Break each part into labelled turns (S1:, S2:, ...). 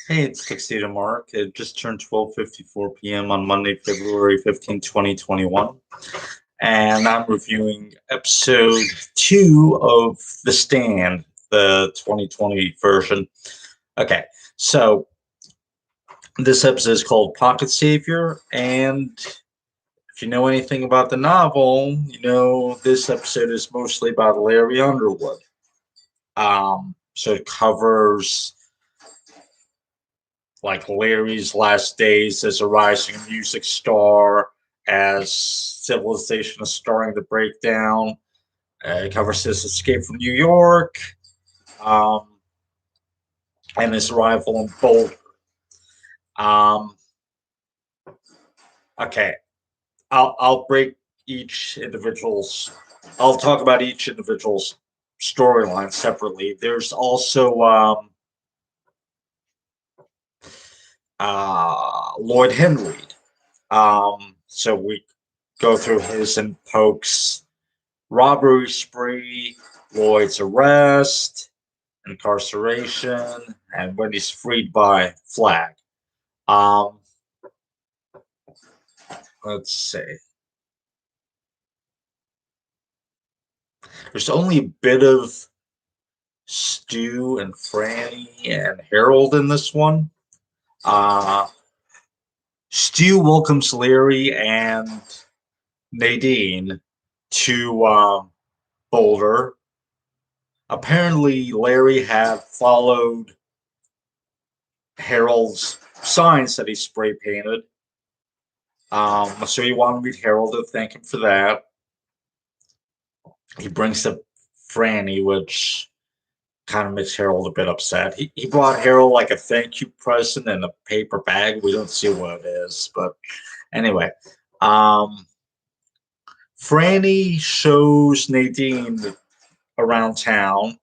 S1: Hey, it's 60 to Mark. It just turned 12:54 p.m. on Monday, February 15th, 2021. And I'm reviewing episode 2 of The Stand, the 2020 version. Okay, so this episode is called Pocket Savior. And if you know anything about the novel, you know this episode is mostly about Larry Underwood. So it covers like Larry's last days as a rising music star, as civilization is starting to break down. It covers his escape from New York, um, and his arrival in Boulder. Um, okay, I'll break each individual's. I'll talk about each individual's storyline separately. There's also Lloyd Henry. So we go through his and Polk's robbery spree, Lloyd's arrest, incarceration, and when he's freed by Flag. Um, let's see. There's only a bit of Stu and Franny and Harold in this one. Uh, Stu welcomes Larry and Nadine to Boulder. Apparently, Larry had followed Harold's signs that he spray painted. So he wanted to meet Harold to thank him for that. He brings up Franny, which kind of makes Harold a bit upset. He brought Harold like a thank you present in a paper bag. We don't see what it is, but anyway. Um, Franny shows Nadine around town.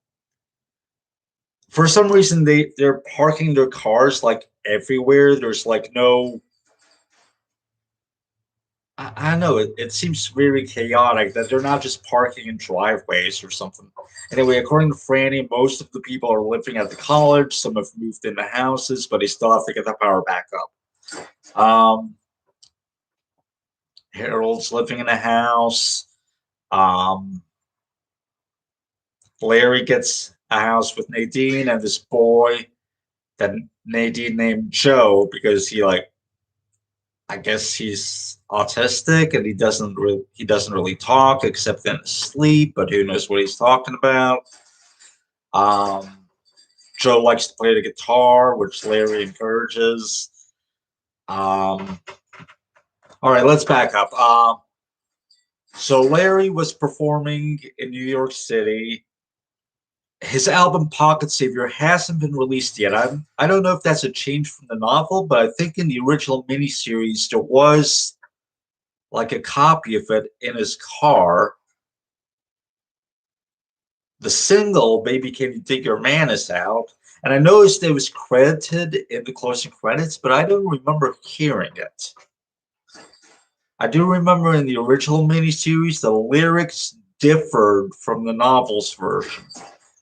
S1: For some reason, they're parking their cars like everywhere. There's like no I don't know. It seems very chaotic that they're not just parking in driveways or something. Anyway, according to Franny, most of the people are living at the college. Some have moved into houses, but they still have to get the power back up. Harold's living in a house. Um, Larry gets a house with Nadine and this boy that Nadine named Joe because I guess he's autistic and he doesn't really talk except in his sleep, but who knows what he's talking about. Um, Joe likes to play the guitar, which Larry encourages. Um, all right, let's back up. So Larry was performing in New York City. His album Pocket Savior hasn't been released yet. I don't know if that's a change from the novel, but I think in the original miniseries there was like a copy of it in his car. The single "Baby Can You Dig Your Man" is out, and I noticed it was credited in the closing credits, but I don't remember hearing it. I do remember in the original miniseries the lyrics differed from the novel's version,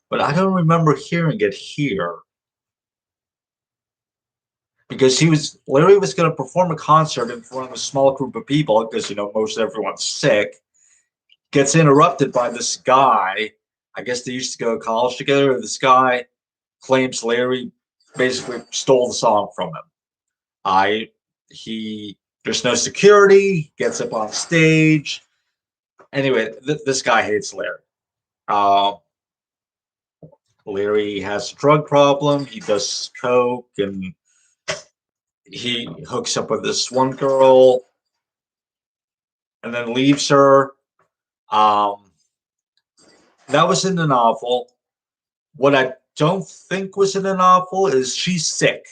S1: but I don't remember hearing it here because he was Larry was going to perform a concert in front of a small group of people because most everyone's sick. Gets interrupted by this guy. I guess they used to go to college together. This guy claims Larry basically stole the song from him. I he There's no security. Gets up on stage. Anyway, this guy hates Larry. Uh, Larry has a drug problem. He does coke and he hooks up with this one girl and then leaves her. Um, that was in the novel. What I don't think was in the novel is she's sick.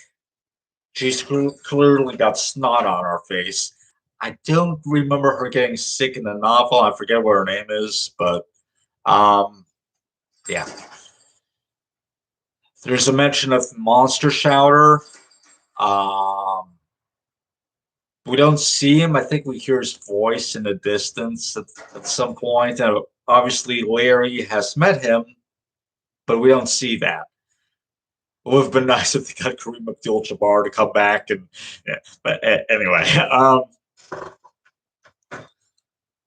S1: She's clearly got snot on her face. I don't remember her getting sick in the novel. I forget what her name is, but um, yeah. There's a mention of the Monster Shouter. Um, we don't see him. I think we hear his voice in the distance at some point. And obviously, Larry has met him, but we don't see that. It would have been nice if they got Kareem Abdul-Jabbar to come back and, yeah. But anyway,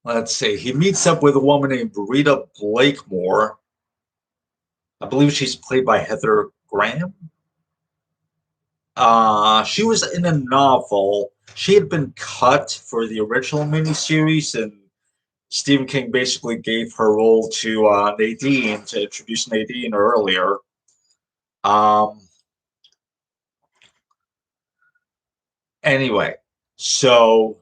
S1: let's see. He meets up with a woman named Rita Blakemore. I believe she's played by Heather Graham. She was in a novel. She had been cut for the original miniseries, and Stephen King basically gave her role to Nadine to introduce Nadine earlier. Um, anyway, so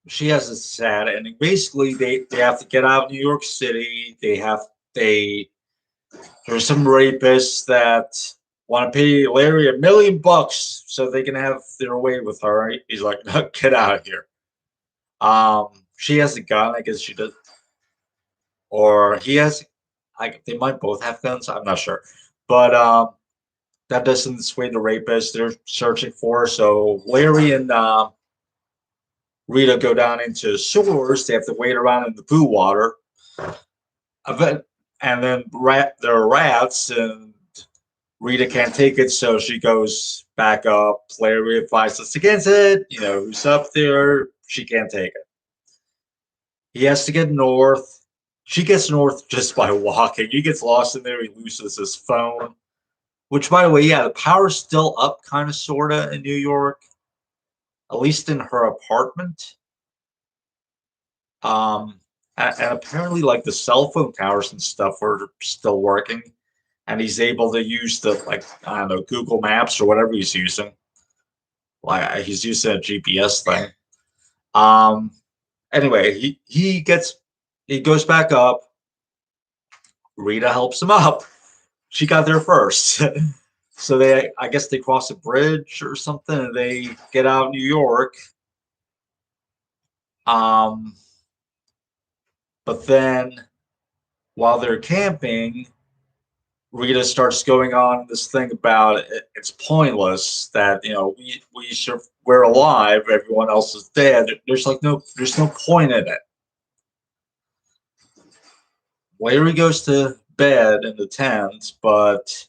S1: she has a sad ending. Basically, they have to get out of New York City. They there's some rapists that want to pay Larry $1 million so they can have their way with her. He's like, no, get out of here. She has a gun. I guess she does, or he has. Like they might both have guns. I'm not sure, but that doesn't sway the rapists. They're searching for her. So Larry and Rita go down into sewers. They have to wait around in the poo water. And then there are rats, and Rita can't take it, so she goes back up. Larry advises against it. You know, who's up there? She can't take it. He has to get north. She gets north just by walking. He gets lost in there. He loses his phone. Which, by the way, yeah, the power's still up, kind of, sort of, in New York, at least in her apartment. And apparently, like the cell phone towers and stuff are still working, and he's able to use the like I don't know Google Maps or whatever he's using. Like he's using a GPS thing. Um. Anyway, he goes back up. Rita helps him up. She got there first. So I guess they cross a bridge or something, and they get out of New York. Um, but then while they're camping, Rita starts going on this thing about it's pointless that we're alive, everyone else is dead. There's no point in it. Larry goes to bed in the tent, but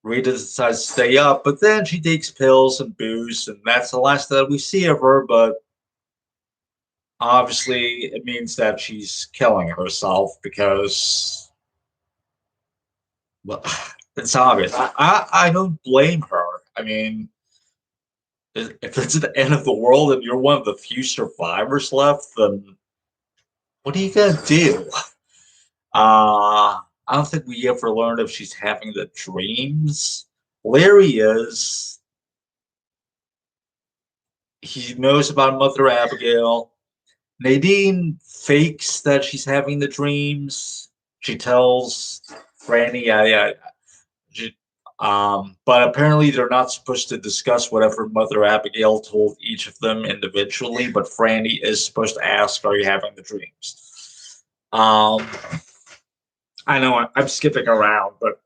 S1: Rita decides to stay up. But then she takes pills and booze, and that's the last that we see of her. But obviously, it means that she's killing herself because well, it's obvious. I don't blame her. I mean, if it's the end of the world and you're one of the few survivors left, then what are you gonna do? I don't think we ever learned if she's having the dreams. Larry is. He knows about Mother Abigail. Nadine fakes that she's having the dreams. She tells Franny, but apparently they're not supposed to discuss whatever Mother Abigail told each of them individually. But Franny is supposed to ask, "Are you having the dreams?" Um, I know I'm skipping around, but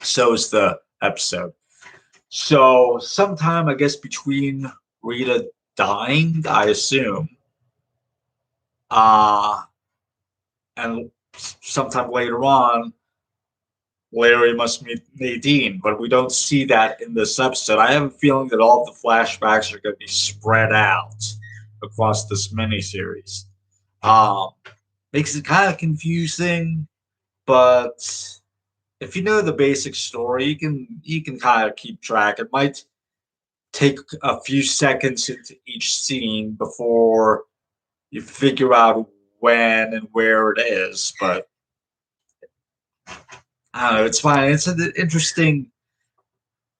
S1: so is the episode. So sometime I guess between Rita dying, I assume, uh, and sometime later on, Larry must meet Nadine, but we don't see that in this episode. I have a feeling that all the flashbacks are going to be spread out across this miniseries. Um, Makes it kind of confusing, but if you know the basic story, you can kind of keep track. It might take a few seconds into each scene before you figure out when and where it is, but I don't know. It's fine. It's an interesting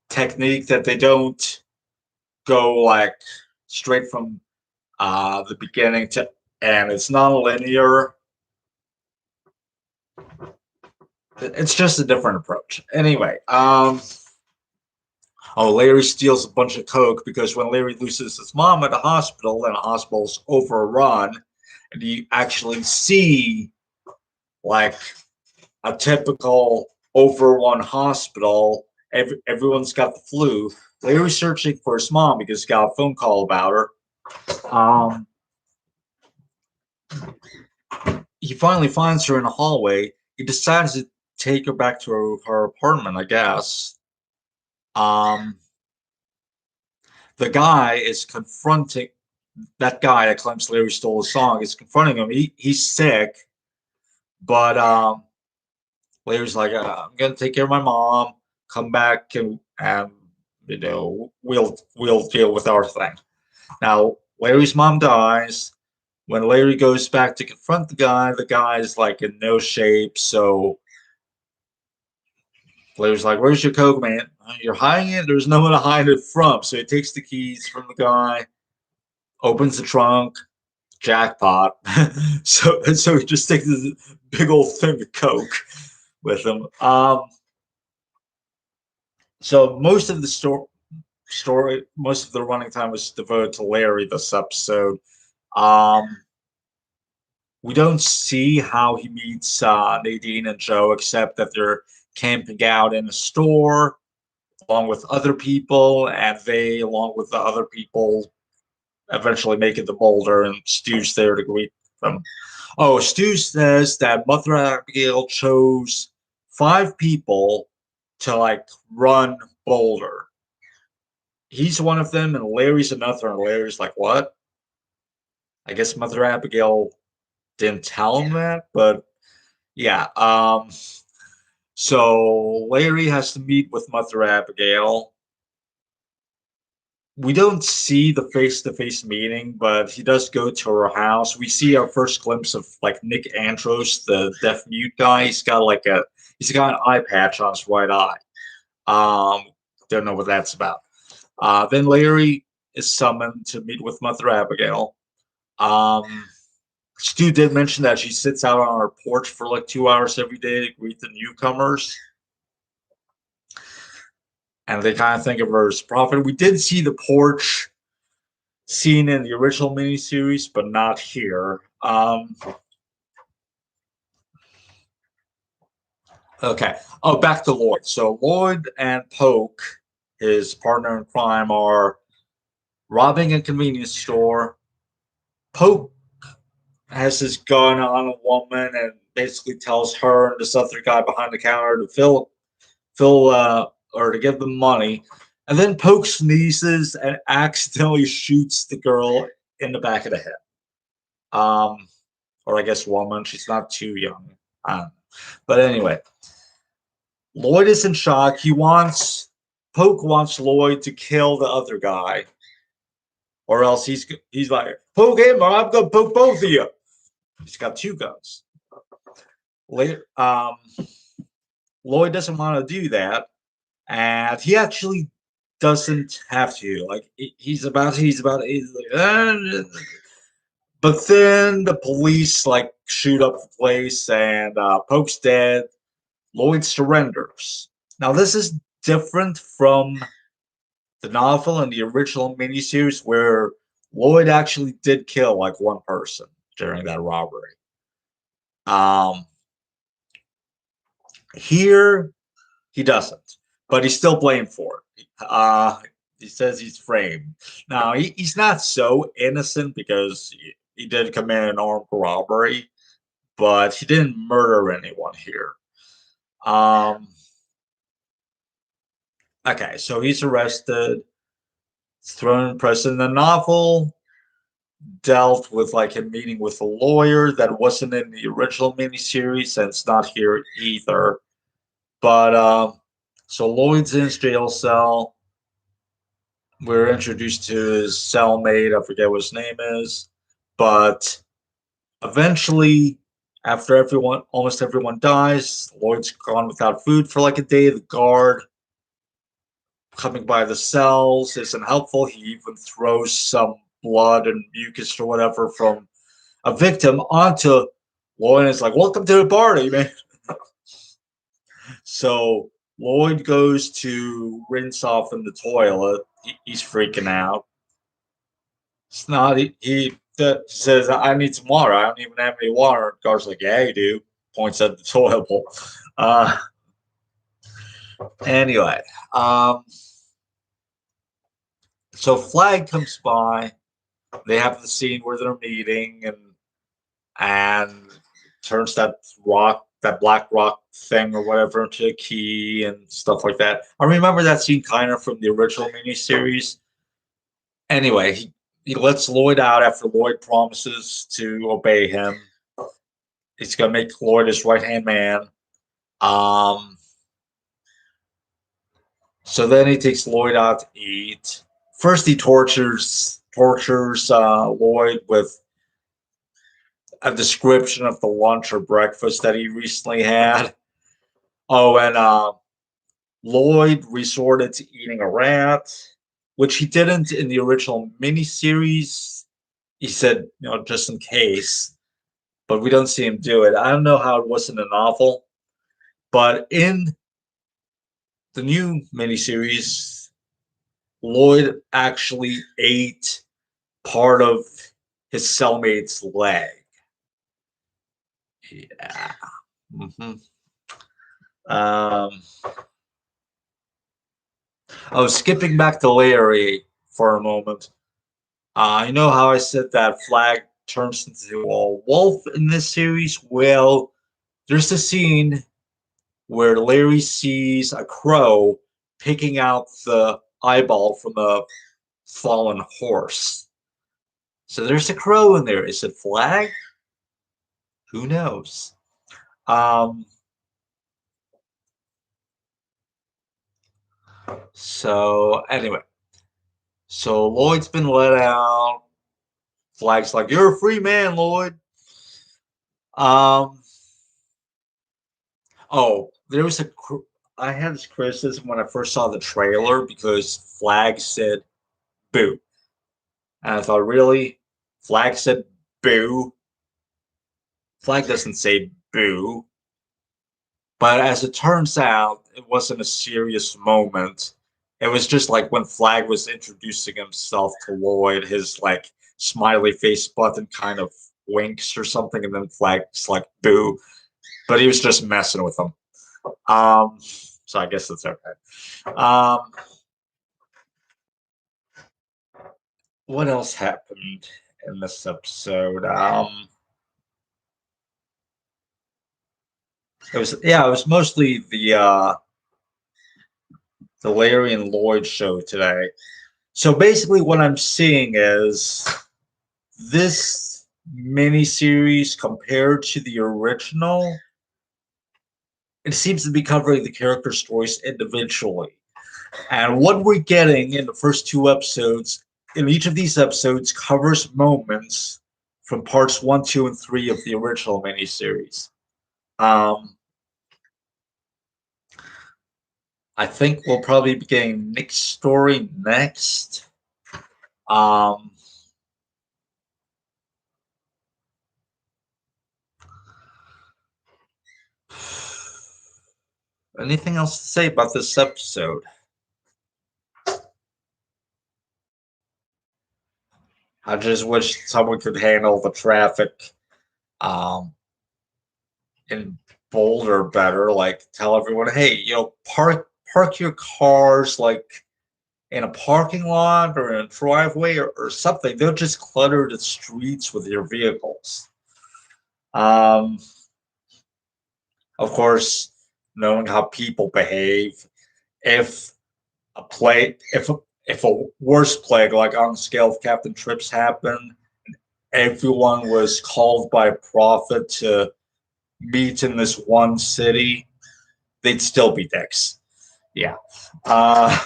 S1: technique that they don't go like straight from the beginning to end. It's non-linear. It's just a different approach. Anyway, Larry steals a bunch of coke because when Larry loses his mom at a hospital and the hospital's overrun, and you actually see like a typical overrun hospital. Everyone's got the flu. Larry's searching for his mom because he got a phone call about her. Um, he finally finds her in a hallway. He decides to take her back to her apartment, I guess. Um, the guy is confronting that guy that claims Larry stole his song. Is confronting him. He's sick, but Larry's like, I'm gonna take care of my mom. Come back and we'll deal with our thing. Now Larry's mom dies. When Larry goes back to confront the guy is like in no shape. So Larry's like, "Where's your coke, man? You're hiding it. There's no one to hide it from." So he takes the keys from the guy, opens the trunk, jackpot. So he just takes this big old thing of coke with him. So most of the most of the running time was devoted to Larry this episode. Um, we don't see how he meets Nadine and Joe, except that they're camping out in a store along with other people, and they, along with the other people, eventually make it to Boulder, and Stu's there to greet them. Oh, Stu says that Mother Abigail chose 5 people to like run Boulder. He's one of them, and Larry's another. And Larry's like, "What?" I guess Mother Abigail didn't tell him that, but yeah. So Larry has to meet with Mother Abigail. We don't see the face-to-face meeting, but he does go to her house. We see our first glimpse of like Nick Andros, the deaf mute guy. He's got an eye patch on his right eye. Um, don't know what that's about. Then Larry is summoned to meet with Mother Abigail. Um, Stu did mention that she sits out on her porch for like 2 hours every day to greet the newcomers, and they kind of think of her as prophet. We did see the porch scene in the original miniseries, but not here. Okay. Oh, back to Lloyd. So Lloyd and Poke, his partner in crime, are robbing a convenience store. Poke has his gun on a woman and basically tells her and this other guy behind the counter to fill or to give them money. And then Poke sneezes and accidentally shoots the girl in the back of the head. Um, or I guess woman. She's not too young. But anyway, Lloyd is in shock. Poke wants Lloyd to kill the other guy, or else he's like, poke him, or I'm gonna poke both of you. He's got 2 guns. Later, Lloyd doesn't want to do that, and he actually doesn't have to. Like he's like, but then the police like shoot up the place, and Poke's dead. Lloyd surrenders. Now this is different from the novel and the original miniseries, where Lloyd actually did kill like one person during that robbery. Um, Here he doesn't, but he's still blamed for it. He says he's framed. Now he's not so innocent because he did commit an armed robbery, but he didn't murder anyone here. Um, okay, so he's arrested, thrown in prison. The novel dealt with like him meeting with a lawyer that wasn't in the original miniseries, and it's not here either. But so Lloyd's in his jail cell. We're introduced to his cellmate. I forget what his name is, but eventually, after almost everyone dies, Lloyd's gone without food for like a day. The guard coming by the cells isn't helpful. He even throws some blood and mucus or whatever from a victim onto Lloyd. Is like, "Welcome to the party, man." So Lloyd goes to rinse off in the toilet. He's freaking out. It's not. He says, "I need some water. I don't even have any water." The guard's like, "Yeah, you do." Points at the toilet bowl. Uh, anyway, um, so Flag comes by. They have the scene where they're meeting, and turns that rock that Black Rock thing or whatever into a key and stuff like that. I remember that scene kind of from the original miniseries. Anyway, he lets Lloyd out after Lloyd promises to obey him. He's gonna make Lloyd his right hand man. Um, so then he takes Lloyd out to eat. First, he tortures Lloyd with a description of the lunch or breakfast that he recently had. Oh, and Lloyd resorted to eating a rat, which he didn't in the original miniseries. He said, just in case, but we don't see him do it. I don't know how it was in the novel, but in the new miniseries, Lloyd actually ate part of his cellmate's leg. Yeah. hmm Um, skipping back to Larry for a moment. You know how I said that Flag turns into a wolf in this series? Well, there's a scene where Larry sees a crow picking out the eyeball from a fallen horse. So there's a crow in there. Is it Flag? Who knows? Um, so anyway, so Lloyd's been let out. Flag's like, "You're a free man, Lloyd." Um, there was I had this criticism when I first saw the trailer because Flag said "boo," and I thought, really, Flag said "boo." Flag doesn't say "boo," but as it turns out, it wasn't a serious moment. It was just like when Flag was introducing himself to Lloyd, his like smiley face button kind of winks or something, and then Flag's like "boo," but he was just messing with him. So I guess that's okay. What else happened in this episode? It was mostly the Larry and Lloyd show today. So basically, what I'm seeing is this miniseries compared to the original. It seems to be covering the character stories individually. And what we're getting in the first two episodes, in each of these episodes, covers moments from parts one, two, and three of the original miniseries. Um, I think we'll probably be getting Nick's story next. Um, Anything else to say about this episode? I just wish someone could handle the traffic um, in Boulder better. Like tell everyone, hey, park your cars like in a parking lot or in a driveway or something. They'll just clutter the streets with your vehicles. Um, of course, knowing how people behave, if if a worse plague like on the scale of Captain Trips happened, everyone was called by a prophet to meet in this one city, they'd still be dicks. Yeah. Uh,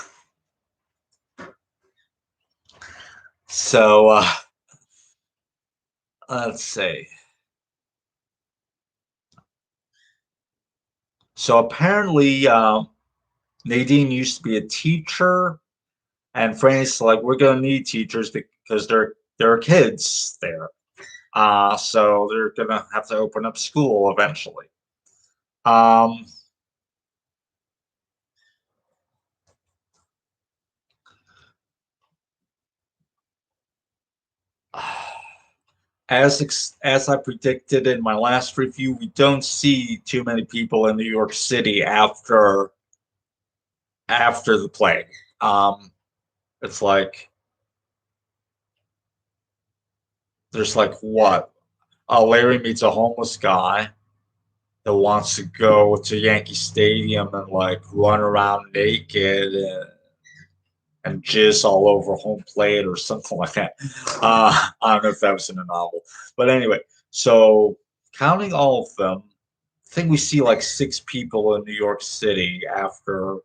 S1: so let's see. So apparently, Nadine used to be a teacher, and Franny's like, "We're gonna need teachers because there are kids there. So they're gonna have to open up school eventually." Um, as I predicted in my last review, we don't see too many people in New York City after the plague. It's like there's like what? Larry meets a homeless guy. that wants to go to Yankee Stadium and like run around naked and jizz all over home plate or something like that. I don't know if that was in a novel, but anyway. So counting all of them, I think we see like six people in New York City after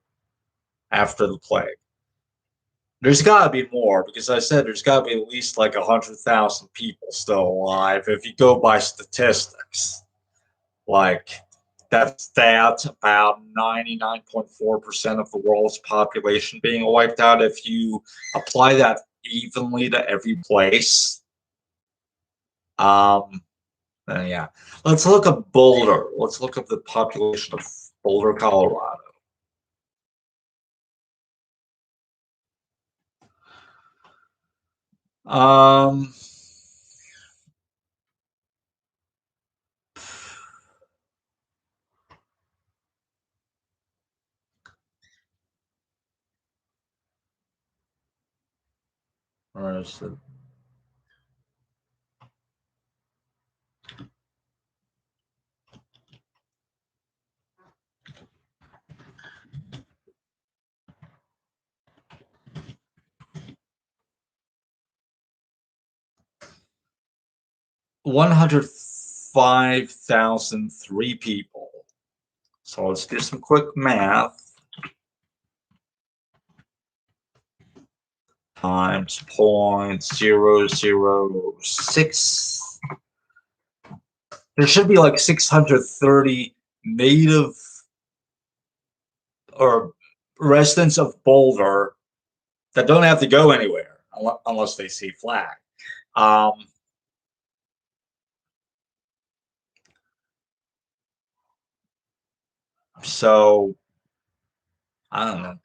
S1: the plague. There's got to be more because I said there's got to be at least like 100,000 people still alive if you go by statistics. Like that's about 99.4% of the world's population being wiped out. If you apply that evenly to every place, um, then yeah. Let's look at Boulder. Let's look at the population of Boulder, Colorado. Um, where is it? 105,003 people. So let's do some quick math. Times 0.006. There should be like 630 native or residents of Boulder that don't have to go anywhere unless they see flag. Um, so I don't know.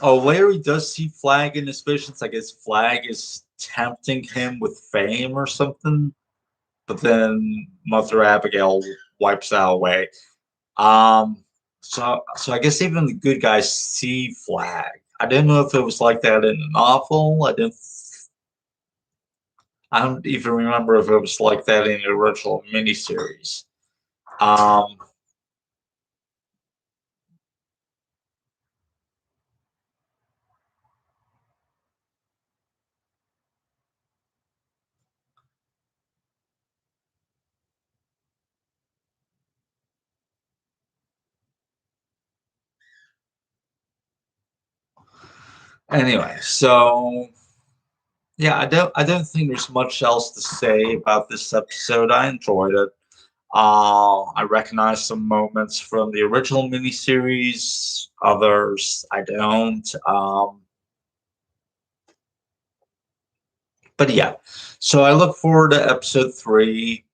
S1: Oh, Larry does see Flag in his visions. I guess Flag is tempting him with fame or something, but then Mother Abigail wipes that away. So I guess even the good guys see Flag. I didn't know if it was like that in the novel. I don't even remember if it was like that in the original miniseries. Um, anyway, so yeah, I don't think there's much else to say about this episode. I enjoyed it. I recognize some moments from the original miniseries, others I don't. But yeah, so I look forward to episode three.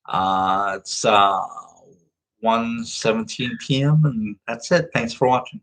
S1: It's 1:17 p.m. and that's it. Thanks for watching.